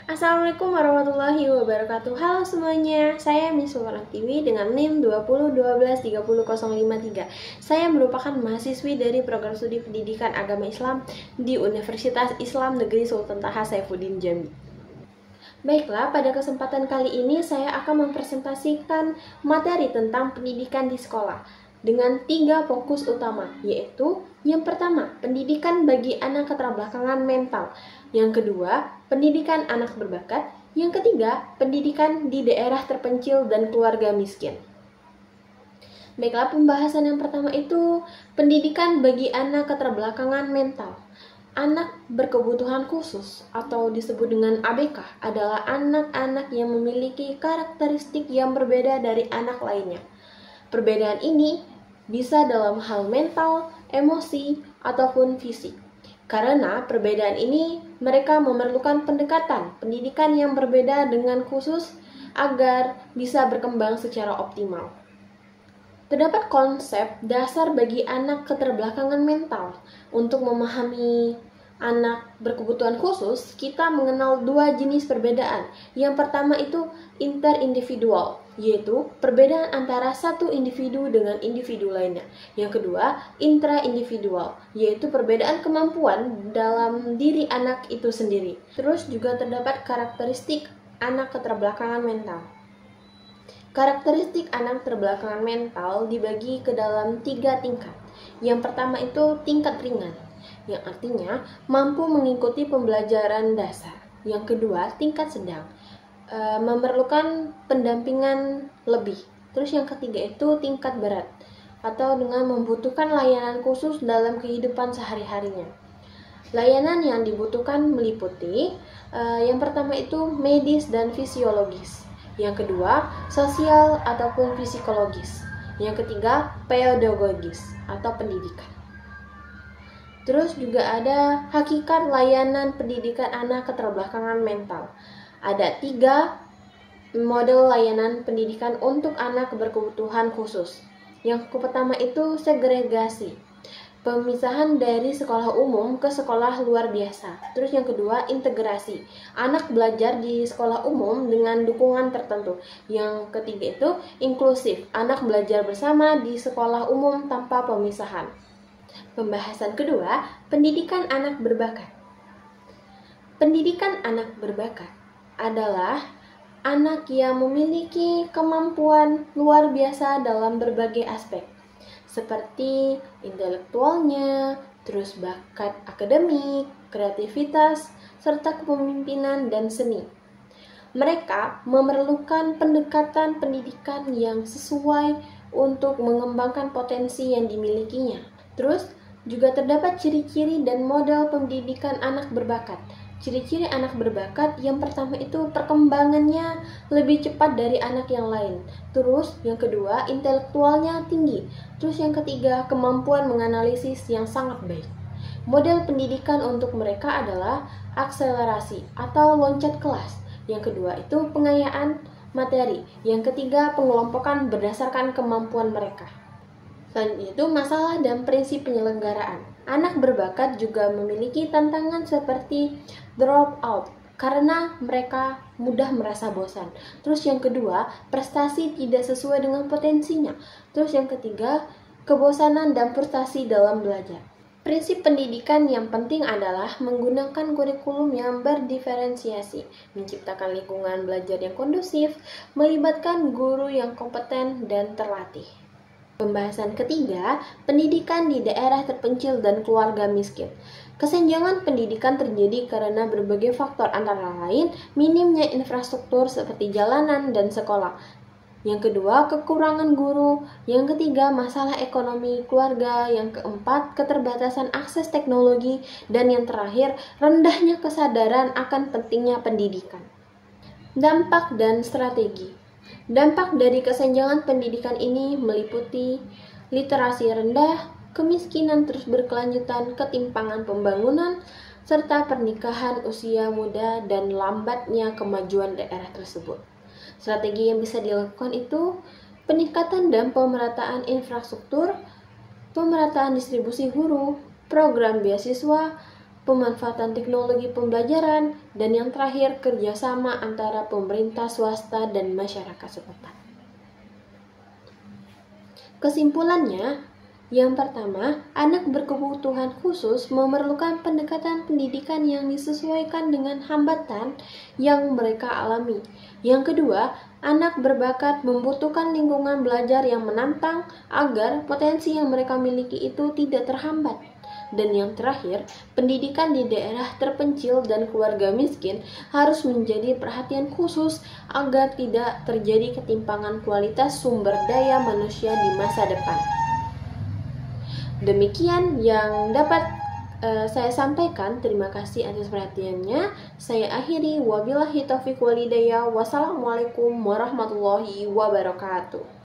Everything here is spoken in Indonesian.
Assalamualaikum warahmatullahi wabarakatuh. Halo semuanya, saya Miss Tiwi dengan NIM 20123053. Saya merupakan mahasiswi dari program studi pendidikan agama Islam di Universitas Islam Negeri Sultan Taha Saifuddin Jambi. Baiklah, pada kesempatan kali ini saya akan mempresentasikan materi tentang pendidikan di sekolah dengan 3 fokus utama, yaitu yang pertama, pendidikan bagi anak keterbelakangan mental. Yang kedua, pendidikan anak berbakat. Yang ketiga, pendidikan di daerah terpencil dan keluarga miskin. Baiklah, pembahasan yang pertama itu pendidikan bagi anak keterbelakangan mental. Anak berkebutuhan khusus atau disebut dengan ABK adalah anak-anak yang memiliki karakteristik yang berbeda dari anak lainnya. Perbedaan ini bisa dalam hal mental, emosi, ataupun fisik. Karena perbedaan ini mereka memerlukan pendekatan pendidikan yang berbeda dengan khusus agar bisa berkembang secara optimal. Terdapat konsep dasar bagi anak keterbelakangan mental. Untuk memahami anak berkebutuhan khusus, kita mengenal 2 jenis perbedaan. Yang pertama itu interindividual, yaitu perbedaan antara satu individu dengan individu lainnya. Yang kedua, intraindividual, yaitu perbedaan kemampuan dalam diri anak itu sendiri. Terus juga terdapat karakteristik anak keterbelakangan mental. Karakteristik anak terbelakangan mental dibagi ke dalam 3 tingkat. Yang pertama itu tingkat ringan, yang artinya mampu mengikuti pembelajaran dasar. Yang kedua, tingkat sedang, memerlukan pendampingan lebih. Terus yang ketiga itu tingkat berat, atau dengan membutuhkan layanan khusus dalam kehidupan sehari-harinya. Layanan yang dibutuhkan meliputi yang pertama itu medis dan fisiologis. Yang kedua, sosial ataupun psikologis. Yang ketiga, pedagogis atau pendidikan. Terus juga ada hakikat layanan pendidikan anak keterbelakangan mental. Ada 3 model layanan pendidikan untuk anak berkebutuhan khusus. Yang pertama itu segregasi, pemisahan dari sekolah umum ke sekolah luar biasa. Terus yang kedua, integrasi, anak belajar di sekolah umum dengan dukungan tertentu. Yang ketiga itu inklusif, anak belajar bersama di sekolah umum tanpa pemisahan. Pembahasan kedua, pendidikan anak berbakat. Pendidikan anak berbakat adalah anak yang memiliki kemampuan luar biasa dalam berbagai aspek, seperti intelektualnya, terus bakat akademik, kreativitas, serta kepemimpinan dan seni. Mereka memerlukan pendekatan pendidikan yang sesuai untuk mengembangkan potensi yang dimilikinya. Terus juga terdapat ciri-ciri dan model pendidikan anak berbakat. Ciri-ciri anak berbakat yang pertama itu perkembangannya lebih cepat dari anak yang lain. Terus yang kedua, intelektualnya tinggi. Terus yang ketiga, kemampuan menganalisis yang sangat baik. Model pendidikan untuk mereka adalah akselerasi atau loncat kelas. Yang kedua itu pengayaan materi. Yang ketiga, pengelompokan berdasarkan kemampuan mereka. Selanjutnya itu masalah dan prinsip penyelenggaraan. Anak berbakat juga memiliki tantangan seperti drop out karena mereka mudah merasa bosan. Terus yang kedua, prestasi tidak sesuai dengan potensinya. Terus yang ketiga, kebosanan dan frustasi dalam belajar. Prinsip pendidikan yang penting adalah menggunakan kurikulum yang berdiferensiasi, menciptakan lingkungan belajar yang kondusif, melibatkan guru yang kompeten dan terlatih. Pembahasan ketiga, pendidikan di daerah terpencil dan keluarga miskin. Kesenjangan pendidikan terjadi karena berbagai faktor, antara lain minimnya infrastruktur seperti jalanan dan sekolah. Yang kedua, kekurangan guru. Yang ketiga, masalah ekonomi keluarga. Yang keempat, keterbatasan akses teknologi. Dan yang terakhir, rendahnya kesadaran akan pentingnya pendidikan. Dampak dan strategi. Dampak dari kesenjangan pendidikan ini meliputi literasi rendah, kemiskinan terus berkelanjutan, ketimpangan pembangunan, serta pernikahan usia muda dan lambatnya kemajuan daerah tersebut. Strategi yang bisa dilakukan itu peningkatan dan pemerataan infrastruktur, pemerataan distribusi guru, program beasiswa, pemanfaatan teknologi pembelajaran, dan yang terakhir kerjasama antara pemerintah swasta dan masyarakat setempat. Kesimpulannya, yang pertama, anak berkebutuhan khusus memerlukan pendekatan pendidikan yang disesuaikan dengan hambatan yang mereka alami. Yang kedua, anak berbakat membutuhkan lingkungan belajar yang menantang agar potensi yang mereka miliki itu tidak terhambat. Dan yang terakhir, pendidikan di daerah terpencil dan keluarga miskin harus menjadi perhatian khusus agar tidak terjadi ketimpangan kualitas sumber daya manusia di masa depan. Demikian yang dapat saya sampaikan. Terima kasih atas perhatiannya. Saya akhiri, wabillahi taufiq walhidayah. Wassalamualaikum warahmatullahi wabarakatuh.